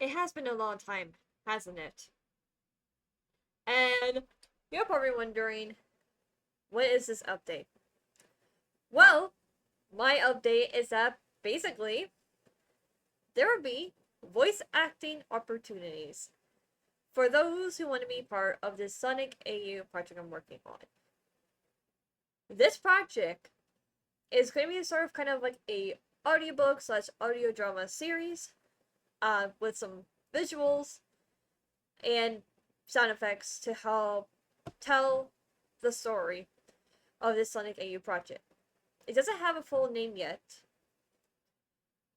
It has been a long time, hasn't it? And you're probably wondering, what is this update? Well, my update is that basically there will be voice acting opportunities for those who want to be part of this Sonic AU project I'm working on. This project is going to be sort of kind of like a audiobook slash audio drama series with some visuals and sound effects to help tell the story of this Sonic AU project. It doesn't have a full name yet,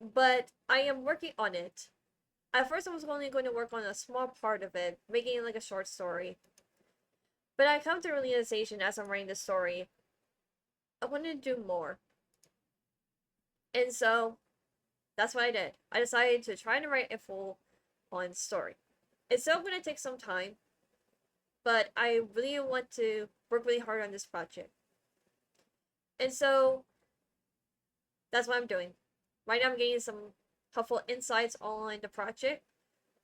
but I am working on it. At first, I was only going to work on a small part of it, making it like a short story. But I come to the realization as I'm writing the story, I wanted to do more. And so, that's what I did. I decided to try to write a full on story. It's still going to take some time, but I really want to work really hard on this project. And so, that's what I'm doing. Right now, I'm getting some helpful insights on the project,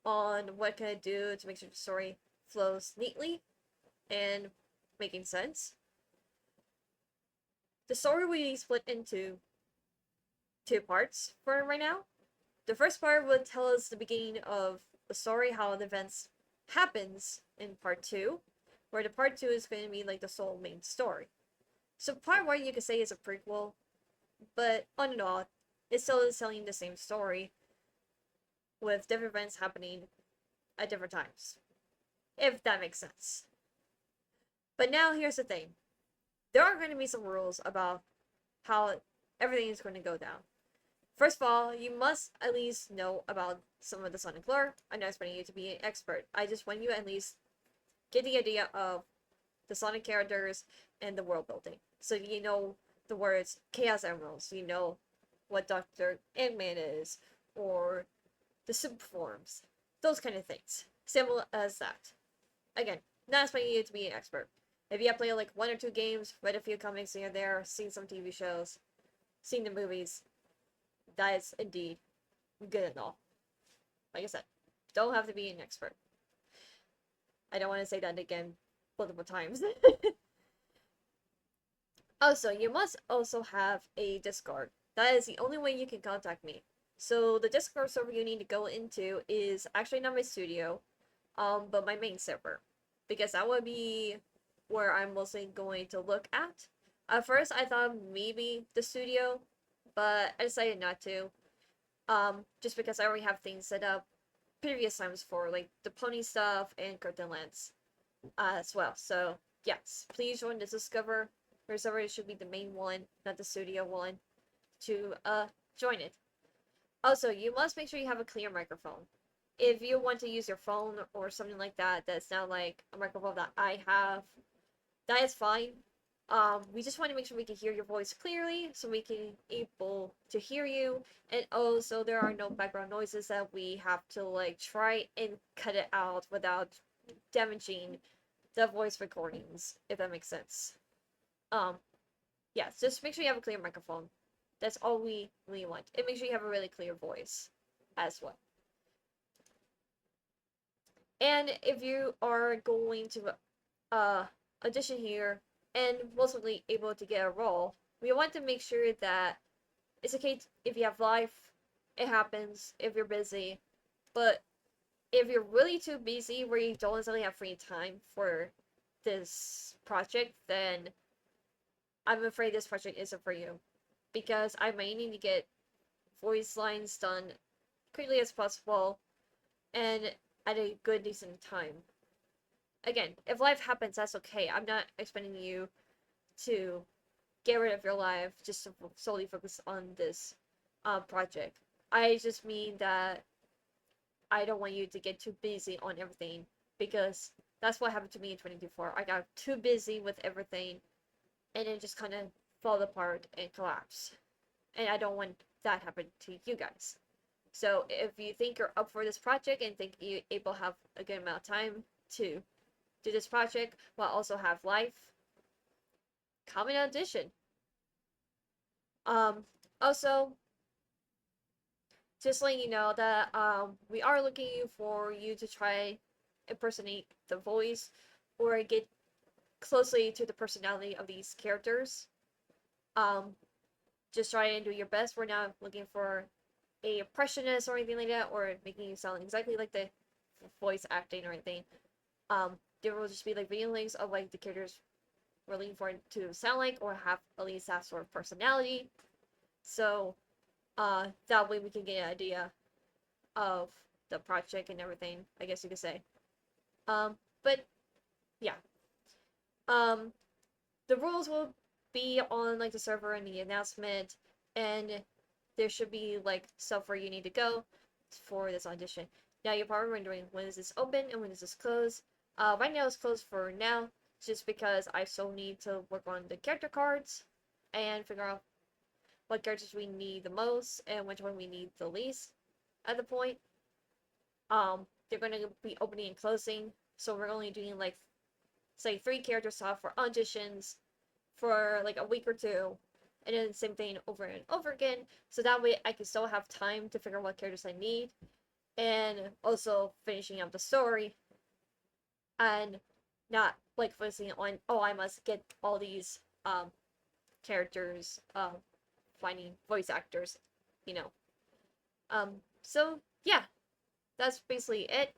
on what can I do to make sure the story flows neatly and making sense. The story will be split into two parts for right now. The first part will tell us the beginning of the story, how the events happens in part two, where the part two is going to be like the sole main story. So part one you could say is a prequel, but on and off, it still is telling the same story with different events happening at different times. If that makes sense. But now here's the thing. There are going to be some rules about how everything is going to go down. First of all, you must at least know about some of the Sonic lore. I'm not expecting you to be an expert. I just want you to at least get the idea of the Sonic characters and the world building. So you know the words Chaos Emeralds, you know what Dr. Eggman is, or the super forms, those kind of things. Simple as that. Again, not expecting you to be an expert. If you have played like one or two games, read a few comics here and there, seen some TV shows, seen the movies, that is indeed good and all. Like I said, don't have to be an expert. I don't want to say that again multiple times. Also, you must also have a Discord. That is the only way you can contact me. So the Discord server you need to go into is actually not my studio, but my main server, because that would be where I'm mostly going to look at. At first, I thought maybe the studio, but I decided not to. Just because I already have things set up previous times for like the pony stuff and Curtain Lands as well. So yes, please join the Discover. Your server should be the main one, not the studio one, to join it. Also, you must make sure you have a clear microphone. If you want to use your phone or something like that, that's not like a microphone that I have, that is fine. We just want to make sure we can hear your voice clearly, so we can able to hear you, and also there are no background noises that we have to like try and cut it out without damaging the voice recordings, if that makes sense. Um, yes, just make sure you have a clear microphone. That's all we really want. And make sure you have a really clear voice as well. And if you are going to audition here and mostly able to get a role, we want to make sure that it's okay if you have life, it happens if you're busy. But if you're really too busy where you don't necessarily have free time for this project, then I'm afraid this project isn't for you. Because I might need to get voice lines done quickly as possible and at a good decent time. Again, if life happens, that's okay. I'm not expecting you to get rid of your life just to solely focus on this project. I just mean that I don't want you to get too busy on everything, because that's what happened to me in 2024. I got too busy with everything and it just kind of fell apart and collapsed. And I don't want that happen to you guys. So if you think you're up for this project and think you able to have a good amount of time to do this project while also have life, come in audition. Um, Also, just letting you know that we are looking for you to try impersonate the voice or get closely to the personality of these characters. Um, just try and do your best. We're not looking for a impressionist or anything like that, or making you sound exactly like the voice acting or anything. There will just be like video links of like the characters we're looking for to sound like or have at least that sort of personality. So that way we can get an idea of the project and everything, I guess you could say. But yeah. Um, the rules will be on like the server and the announcement, and there should be like stuff where you need to go for this audition. Now you're probably wondering, when is this open and when is this closed? Right now it's closed for now, just because I still need to work on the character cards and figure out what characters we need the most and which one we need the least at the point. They're gonna be opening and closing, so we're only doing like say 3 character stuff for auditions for like a week or two, and then the same thing over and over again, so that way I can still have time to figure out what characters I need, and also finishing up the story, and not like focusing on, oh, I must get all these characters, finding voice actors, you know. So yeah, that's basically it.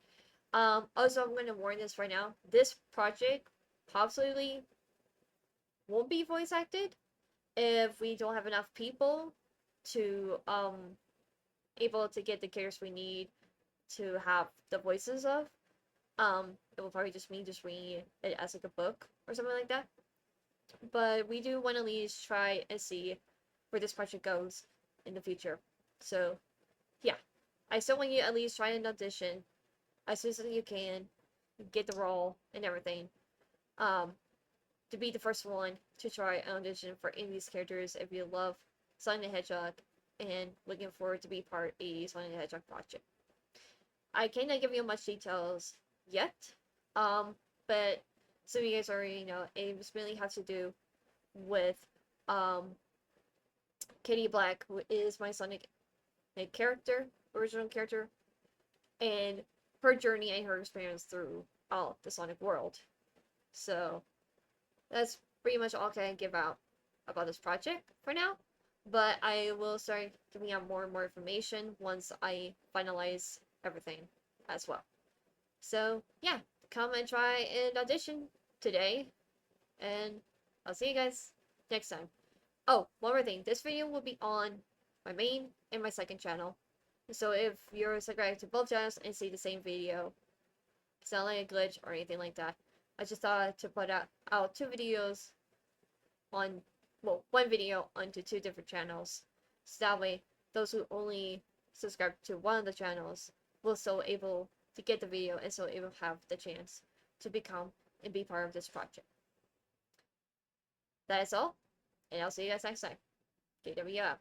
Also, I'm gonna warn this right now. This project possibly won't be voice acted if we don't have enough people to able to get the characters we need to have the voices of. It will probably just me just reading it as like a book or something like that. But we do want to at least try and see where this project goes in the future. So yeah, I still want you to at least try an audition as soon as you can, get the role and everything. Um, to be the first one to try an audition for any of these characters if you love Sonic the Hedgehog and looking forward to be part of a Sonic the Hedgehog project. I cannot give you much details yet, but so you guys already know, it really has to do with um, Kitty Black, who is my Sonic character, original character, and her journey and her experience through the Sonic world. So that's pretty much all I can give out about this project for now. But I will start giving out more and more information once I finalize everything as well. So yeah, come and try and audition today, and I'll see you guys next time. Oh, one more thing. This video will be on my main and my second channel. So if you're subscribed to both channels and see the same video, it's not like a glitch or anything like that. I just thought to put out 2 videos on, well, 1 video onto 2 different channels. So that way, those who only subscribe to one of the channels will still able to get the video and still able to have the chance to become and be part of this project. That is all, and I'll see you guys next time. KW out.